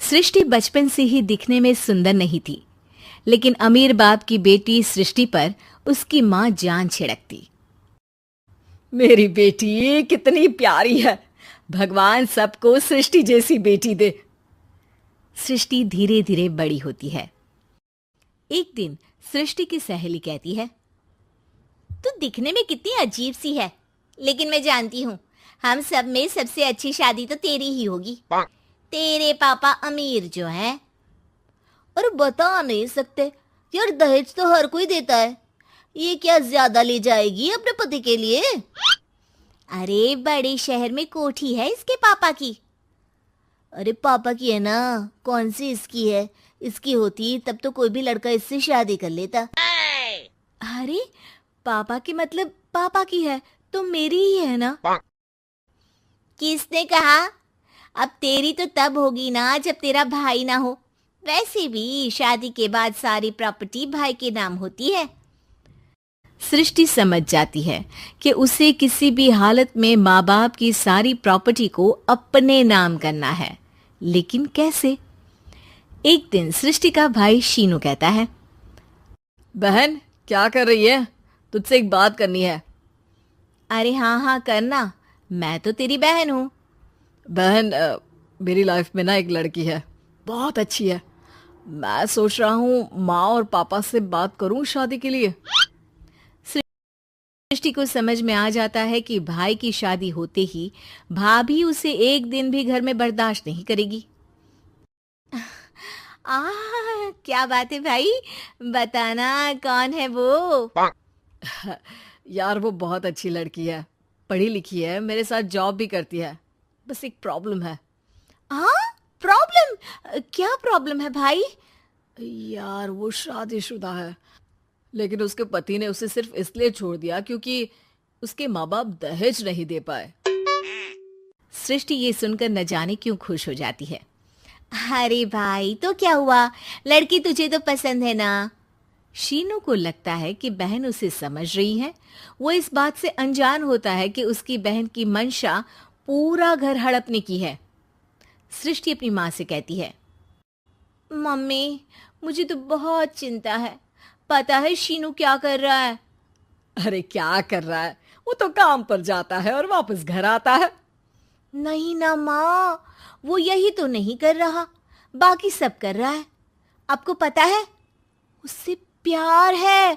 सृष्टि बचपन से ही दिखने में सुंदर नहीं थी, लेकिन अमीर बाप की बेटी सृष्टि पर उसकी माँ जान छिड़कती। मेरी बेटी कितनी प्यारी है, भगवान सबको सृष्टि जैसी बेटी दे। सृष्टि धीरे धीरे बड़ी होती है। एक दिन सृष्टि की सहेली कहती है, तू दिखने में कितनी अजीब सी है, लेकिन मैं जानती हूँ हम सब में सबसे अच्छी शादी तो तेरी ही होगी। तेरे पापा अमीर जो हैं। और बता नहीं सकते यार, दहेज तो हर कोई देता है, ये क्या ज्यादा ले जाएगी अपने पति के लिए? अरे बड़े शहर में कोठी है इसके पापा की। अरे पापा की है ना, कौन सी इसकी है? इसकी होती तब तो कोई भी लड़का इससे शादी कर लेता। अरे पापा की मतलब पापा की है तो मेरी ही है ना? किसने कहा? अब तेरी तो तब होगी ना जब तेरा भाई ना हो। वैसे भी शादी के बाद सारी प्रॉपर्टी भाई के नाम होती है। सृष्टि समझ जाती है कि उसे किसी भी हालत में माँ बाप की सारी प्रॉपर्टी को अपने नाम करना है, लेकिन कैसे? एक दिन सृष्टि का भाई शीनू कहता है, बहन क्या कर रही है? तुझसे एक बात करनी है। अरे हाँ हाँ करना, मैं तो तेरी बहन हूँ। बहन मेरी लाइफ में ना एक लड़की है, बहुत अच्छी है। मैं सोच रहा हूँ माँ और पापा से बात करूँ शादी के लिए। सृष्टि को समझ में आ जाता है कि भाई की शादी होते ही भाभी उसे एक दिन भी घर में बर्दाश्त नहीं करेगी। क्या बात है भाई, बताना कौन है वो? यार वो बहुत अच्छी लड़की है, पढ़ी लिखी है, मेरे साथ जॉब भी करती है। बस एक प्रॉब्लम है। प्रॉब्लम? क्या प्रॉब्लम है भाई? यार वो शादीशुदा है, लेकिन उसके पति ने उसे सिर्फ इसलिए छोड़ दिया क्योंकि उसके माँ बाप दहेज नहीं दे पाए। सृष्टि ये सुनकर न जाने क्यों खुश हो जाती है। अरे भाई तो क्या हुआ, लड़की तुझे तो पसंद है ना? शीनू को लगता है कि बहन उसे समझ रही है। वो इस बात से अनजान होता है कि उसकी बहन की मंशा पूरा घर हड़पने की है। सृष्टि अपनी माँ से कहती है, मम्मी मुझे तो बहुत चिंता है। पता है शीनू क्या कर रहा है? अरे क्या कर रहा है? वो तो काम पर जाता है और वापस घर आता है। नहीं ना माँ, वो यही तो नहीं कर रहा, बाकी सब कर रहा है। आपको पता है उससे प्यार है,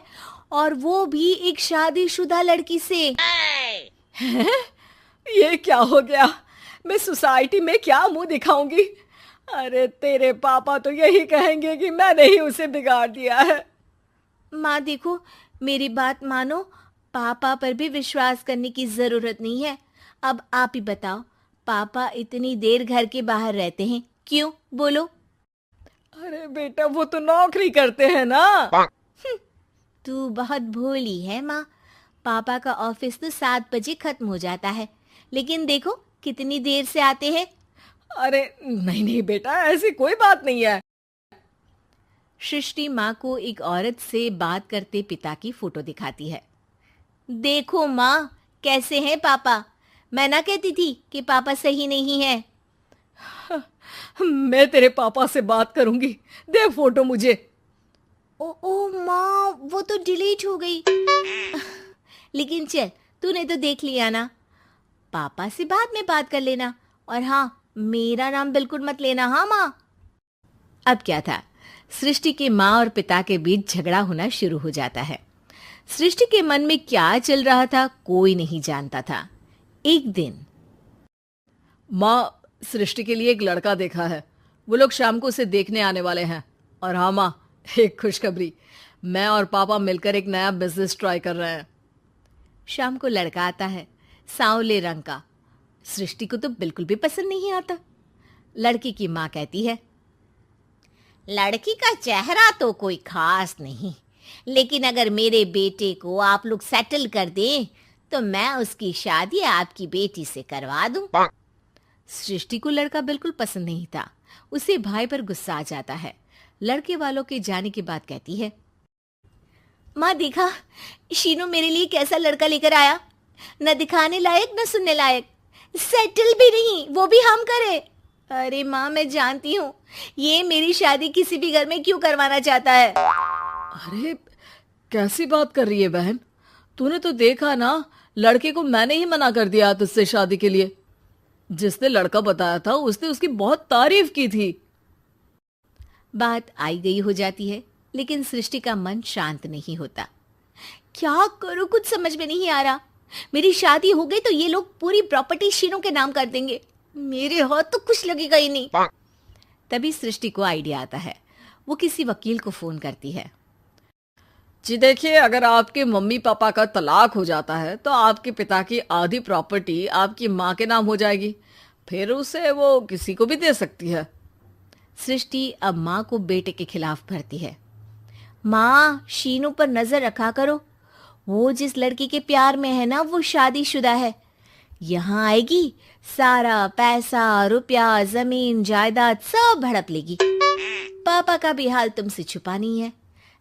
और वो भी एक शादीशुदा लड़की से। ये क्या हो गया? मैं सोसाइटी में क्या मुंह दिखाऊंगी? अरे तेरे पापा तो यही कहेंगे कि मैंने ही उसे बिगाड़ दिया है। माँ देखो, मेरी बात मानो, पापा पर भी विश्वास करने की जरूरत नहीं है। अब आप ही बताओ, पापा इतनी देर घर के बाहर रहते हैं क्यों? बोलो। अरे बेटा वो तो नौकरी करते हैं ना। तू बहुत भोली है माँ। पापा का ऑफिस तो 7 बजे खत्म हो जाता है, लेकिन देखो कितनी देर से आते हैं। अरे नहीं नहीं बेटा, ऐसी कोई बात नहीं है। सृष्टि माँ को एक औरत से बात करते पिता की फोटो दिखाती है। देखो माँ, कैसे हैं पापा? मैं ना कहती थी कि पापा सही नहीं है। मैं तेरे पापा से बात करूंगी, दे फोटो मुझे। ओ माँ, वो तो डिलीट हो गई। लेकिन चल, तूने तो देख लिया ना। पापा से बाद में बात कर लेना, और हाँ, मेरा नाम बिल्कुल मत लेना। हाँ माँ। अब क्या था, सृष्टि के माँ और पिता के बीच झगड़ा होना शुरू हो जाता है। सृष्टि के मन में क्या चल रहा था कोई नहीं जानता था। एक दिन, माँ सृष्टि के लिए एक लड़का देखा है, वो लोग शाम को उसे देखने आने वाले हैं। और हाँ माँ, एक खुशखबरी, मैं और पापा मिलकर एक नया बिजनेस ट्राई कर रहे हैं। शाम को लड़का आता है, सांवले रंग का। सृष्टि को तो बिल्कुल भी पसंद नहीं आता। लड़की की माँ कहती है, लड़की का चेहरा तो कोई खास नहीं, लेकिन अगर मेरे बेटे को आप लोग सेटल कर दें तो मैं उसकी शादी आपकी बेटी से करवा दूं। सृष्टि को लड़का बिल्कुल पसंद नहीं था। उसे भाई पर गुस्सा आ जाता है। लड़के वालों के जाने के बाद कहती है, माँ देखा, शीनू मेरे लिए कैसा लड़का लेकर आया, न दिखाने लायक न सुनने लायक, सेटल भी नहीं, वो भी हम करे। अरे माँ, मैं जानती हूँ ये मेरी शादी किसी भी घर में क्यों करवाना चाहता है। अरे कैसी बात कर रही है बहन? तूने तो देखा ना, लड़के को मैंने ही मना कर दिया तुझसे शादी के लिए। जिसने लड़का बताया था उसने उसकी बहुत तारीफ की थी। बात आई गई हो जाती है, लेकिन सृष्टि का मन शांत नहीं होता। क्या करूं, कुछ समझ में नहीं आ रहा। मेरी शादी हो गई तो ये लोग पूरी प्रॉपर्टी शीनू के नाम कर देंगे, मेरे हाथ तो कुछ लगेगा ही नहीं। तभी सृष्टि को आइडिया आता है। वो किसी वकील को फोन करती है। जी देखिए, अगर आपके मम्मी पापा का तलाक हो जाता है तो आपके पिता की आधी प्रॉपर्टी आपकी माँ के नाम हो जाएगी, फिर उसे वो किसी को भी दे सकती है। सृष्टि अब माँ को बेटे के खिलाफ भरती है। माँ, शीनू पर नजर रखा करो, वो जिस लड़की के प्यार में है ना वो शादीशुदा है। यहाँ आएगी, सारा पैसा, रुपया, जमीन, जायदाद सब हड़प लेगी। पापा का भी हाल तुमसे छुपा नहीं है।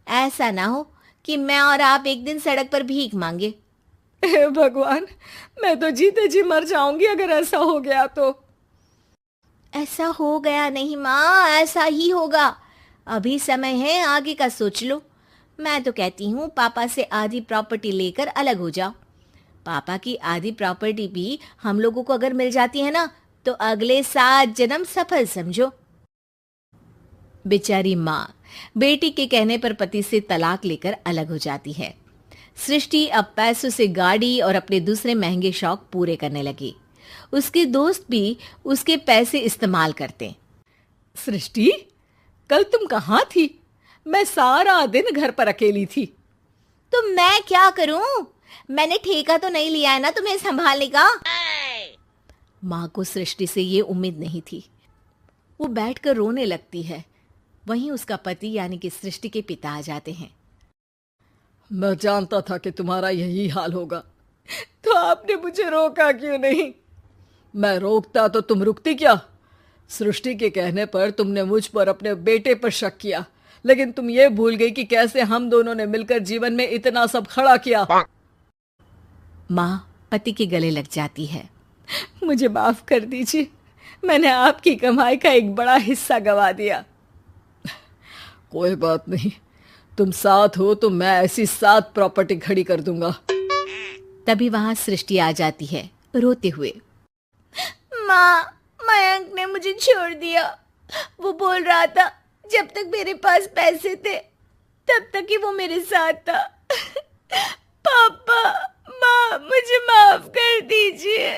ऐसा ना हो कि मैं और आप एक दिन सड़क पर भीख मांगे। हे भगवान, मैं तो जीते जी मर जाऊंगी अगर ऐसा हो गया तो। ऐसा हो गया नहीं माँ, ऐसा ही होगा। अभी समय है, आगे का सोच लो। मैं तो कहती हूँ पापा से आधी प्रॉपर्टी लेकर अलग हो जाओ। पापा की आधी प्रॉपर्टी भी हम लोगों को अगर मिल जाती है ना तो अगले 7 जन्म सफल समझो। बेचारी माँ बेटी के कहने पर पति से तलाक लेकर अलग हो जाती है। सृष्टि अब पैसों से गाड़ी और अपने दूसरे महंगे शौक पूरे करने लगी। उसके दोस्त भी उसके पैसे इस्तेमाल करते। सृष्टि, कल तुम कहाँ थी? मैं सारा दिन घर पर अकेली थी। तो मैं क्या करूं? मैंने ठेका तो नहीं लिया है ना तुम्हें संभालने का। माँ को सृष्टि से ये उम्मीद नहीं थी। वो बैठकर रोने लगती है। वहीं उसका पति यानी कि सृष्टि के पिता आ जाते हैं। मैं जानता था कि तुम्हारा यही हाल होगा, तो आपने मुझे रोका क्यों नहीं? मैं रोकता तो तुम रुकती क्या? सृष्टि के कहने पर तुमने मुझ पर अपने बेटे पर शक किया, लेकिन तुम ये भूल गई कि कैसे हम दोनों ने मिलकर जीवन में इतना सब खड़ा किया। माँ पति के गले लग जाती है। मुझे माफ कर दीजिए, मैंने आपकी कमाई का एक बड़ा हिस्सा गवा दिया। कोई बात नहीं, तुम साथ हो तो मैं ऐसी 7 प्रॉपर्टी खड़ी कर दूंगा। तभी वहां सृष्टि आ जाती है रोते हुए। माँ, मयंक ने मुझे छोड़ दिया। वो बोल रहा था जब तक मेरे पास पैसे थे तब तक ही वो मेरे साथ था। पापा, माँ, मुझे माफ कर दीजिए।